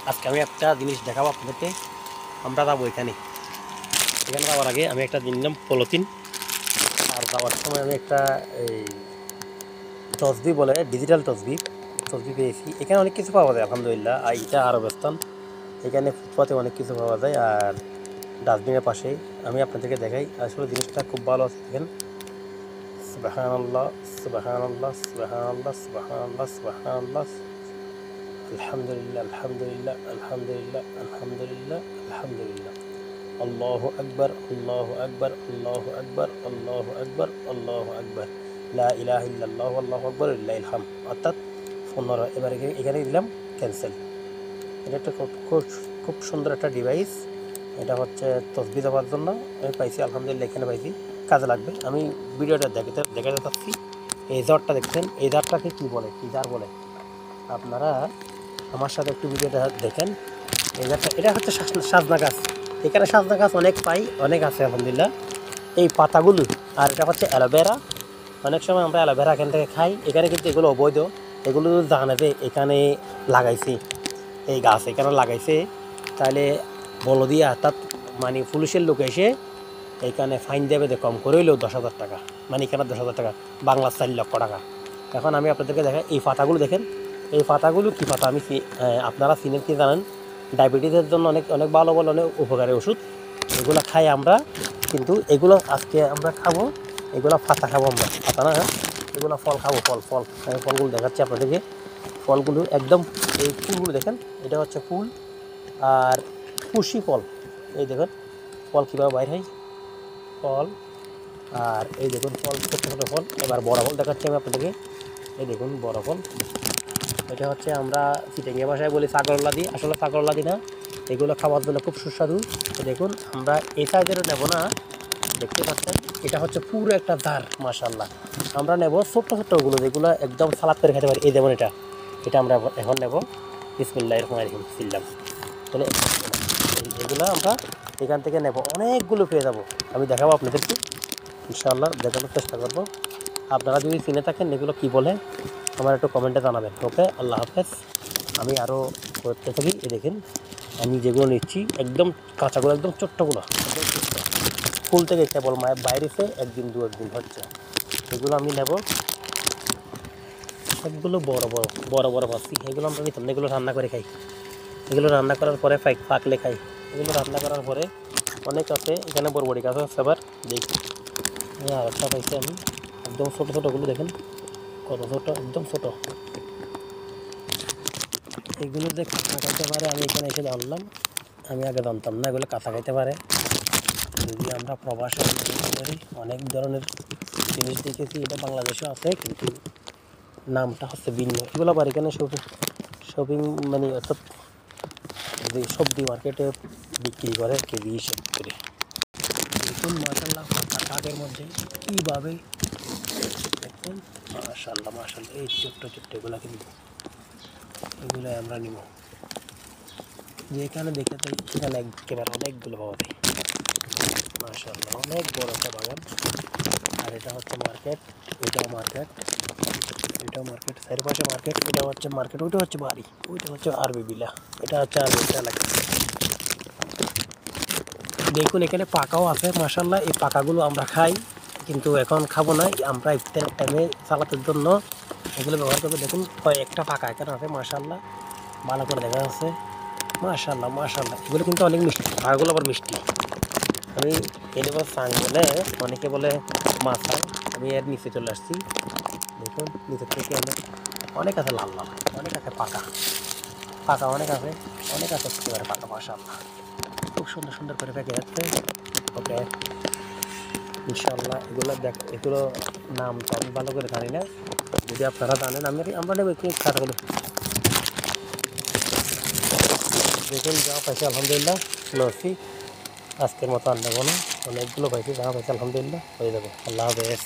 আজকে আমি একটা জিনিস দেখাবো আপনাদেরকে। আমরা যাবো এখানে যাওয়ার আগে আমি একটা জিনিস নিলাম পলিথিন। আর যাওয়ার সময় আমি একটা এই তসবি বলে ডিজিটাল তসবি পেয়েছি। এখানে অনেক কিছু পাওয়া যায় আলহামদুলিল্লাহ। আর এটা আরবস্থান, এখানে ফুটপাতে অনেক কিছু পাওয়া যায়। আর ডাস্টবিনের পাশেই আমি আপনাদেরকে দেখাই, আসলে জিনিসটা খুব ভালো আছে। দেখেন, সুবহানাল্লাহ সুবহানাল্লাহ সুবহানাল্লাহ সুবহানাল্লাহ সুবহানাল্লাহ, আলহামদুলিল্লাহ আলহামদুলিল্লাহ আলহামদুলিল্লাহ আলহামদুলিল্লাহ আলহামদুলিল্লাহ, আল্লাহু আকবার আল্লাহু আকবার আল্লাহু আকবার আল্লাহু আকবার আল্লাহু আকবার, লা ইলাহা ইল্লাল্লাহু আল্লাহু আকবার লিল্লাহিল হামদ। অর্থাৎ 15। এবার এখানে দিলাম ক্যান্সেল। এটা একটা খুব সুন্দর একটা ডিভাইস। এটা হচ্ছে তসবি দেওয়ার জন্য আমি পাইছি, আলহামদুলিল্লাহ এখানে পাইছি, কাজে লাগবে। আমি ভিডিওটা দেখাতে চাচ্ছি। এই জারটা দেখছেন, এই জারটাকে কী বলে, কী জার বলে, আপনারা আমার সাথে একটু ভিডিওটা দেখেন। এই জারটা, এটা হচ্ছে সাজনা গাছ। এখানে সাজনা গাছ অনেক আছে আলহামদুলিল্লাহ। এই পাতাগুলো, আর এটা হচ্ছে অ্যালোভেরা। অনেক সময় আমরা অ্যালোভেরা এখান থেকে খাই। এখানে কিন্তু এগুলো অবৈধ। এগুলো জানে যে এখানে লাগাইছে, এই গাছ এখানে লাগাইছে, তাহলে বলো দিয়া, অর্থাৎ মানে পুলিশের লোক এসে এখানে ফাইন দেবে, যে কম করে হইলেও 10,000 টাকা, মানে এখানে 10,000 টাকা, বাংলা 4 লক্ষ টাকা। এখন আমি আপনাদেরকে দেখাই, এই পাতাগুলো দেখেন। এই পাতাগুলো কী পাতা আমি আপনারা চিনেন কি জানেন? ডায়াবেটিসের জন্য অনেক ভালো ভালো অনেক উপকারী ওষুধ। এগুলো খাই আমরা, কিন্তু এগুলো আজকে আমরা খাবো, এগুলো পাতা খাবো আমরা, পাতা না, এগুলো ফল খাবো। ফল আমি ফলগুলো দেখাচ্ছি আপনাদেরকে। ফলগুলো একদম, এই ফুলগুলো দেখেন, এটা হচ্ছে ফুল আর খুশি ফল। এই দেখুন ফল কীভাবে বাইর হয়, ফল। আর এই দেখুন ফল, ছোটো ছোটো ফল। এবার বড় ফল দেখাচ্ছি আমি আপনাদেরকে। এই দেখুন বড় ফল। এটা হচ্ছে আমরা চিটাঙ্গি ভাষায় বলি ছাগললাদি, আসলে ছাগললাদি না। এগুলো খাওয়ার জন্য খুব সুস্বাদু। দেখুন আমরা এই সাইজেরও নেব না, দেখতে পাচ্ছেন। এটা হচ্ছে পুরো একটা জার, মাশাআল্লাহ। আমরা নেব ছোট্টগুলো, যেগুলো একদম সালাদ করে খেতে পারি। এই যেমন এটা আমরা এখন নেব। বিসমিল্লাহির রহমানির রহিম ছিলাম, তাহলে এগুলো আমরা এখান থেকে নেব, অনেকগুলো পেয়ে যাব। আমি দেখাবো আপনাদেরকে ইনশাআল্লাহ, দেখানোর চেষ্টা করব। আপনারা যদি চিনে থাকেন এগুলো কী বলে আমার একটু কমেন্টে জানাবেন। ওকে, আল্লাহ হাফেজ। আমি আরও করতে থাকি। এই দেখেন আমি যেগুলো নিচ্ছি একদম কাঁচাগুলো, একদম ছোট্টগুলো, একদম ছোট্ট। ফুল থেকে কেবল বাইরেছে একদিন দু একদিন হচ্ছে, এগুলো আমি নেব। সবগুলো বড় বড় পাচ্ছি। এগুলো আমরা নিতাম, এগুলো রান্না করে খাই। এগুলো রান্না করার পরে পাকলে খাই। এগুলো রান্না করার পরে অনেক আছে। এখানে বড়বড়ি গাছ আছে। আবার দেখি আর একটা পাইছি আমি, একদম ছোটোগুলো দেখেন কত ছোটো, একদম ছোটো। এগুলো যে কাঁচা খাইতে পারে, আমি এখানে এসে জানলাম। আমি আগে জানতাম না এগুলো কাঁচা খাইতে পারে। যদি আমরা প্রবাসে করি, অনেক ধরনের জিনিস দেখেছি, এটা বাংলাদেশেও আছে, কিন্তু নামটা হচ্ছে ভিন্ন। এগুলো আবার এখানে শপিং মানে অর্থাৎ যে সবজি মার্কেটে বিক্রি করে কেজি হিসেব করে। দেখুন মাশাআল্লাহ, কাঠের মধ্যে কীভাবে, দেখুন মাশাআল্লাহ মাশাআল্লাহ। এই ছোট্ট এগুলো কিন্তু এগুলো আমরা নিব। যেখানে দেখতে চাই সেখানে একেবারে অনেকগুলো পাওয়া যায়। মাশাআল্লাহ, অনেক বড় একটা বাগান। আর এটা হচ্ছে মার্কেট, এটাও মার্কেট, চারিপাশে মার্কেট। এটা হচ্ছে মার্কেট, ওইটা হচ্ছে বাড়ি, ওইটা হচ্ছে আরবি বিলা, এটা হচ্ছে আরবি এলাকা। দেখুন এখানে পাকাও আছে মাশাআল্লাহ। এই পাকাগুলো আমরা খাই, কিন্তু এখন খাবো না। আমরা ইফতারের টাইমে সালাতের জন্য এগুলো ব্যবহার করবো। দেখুন কয়েকটা পাকা এখানে আছে মাশাআল্লাহ, ভালো করে দেখা যাচ্ছে। মাশাআল্লাহ মাশাআল্লাহ, এগুলো কিন্তু অনেক মিষ্টি, পাকাগুলো আবার মিষ্টি। আমি এবার সাং বলে, অনেকে বলে মাছ। আমি এর নিচে চলে আসছি। দেখুন নিচের থেকে অনেক আছে লাল, অনেক আছে পাকা অনেক আছে একেবারে পাকা মাশাআল্লাহ। খুব সুন্দর করে পেকে যাচ্ছে। ওকে ইনশাআল্লাহ, এগুলো নাম তো আমি ভালো করে জানি না, যদি আপনারা জানেন আমরা নেব একটু কাটাগুলো। দেখুন যা পাইছি আলহামদুলিল্লাহ লসি, আজকের মতো আর নেবো না। অনেকগুলো পাইছি, যা পাইছি আলহামদুলিল্লাহ হয়ে যাবে। আল্লাহ হাফেজ।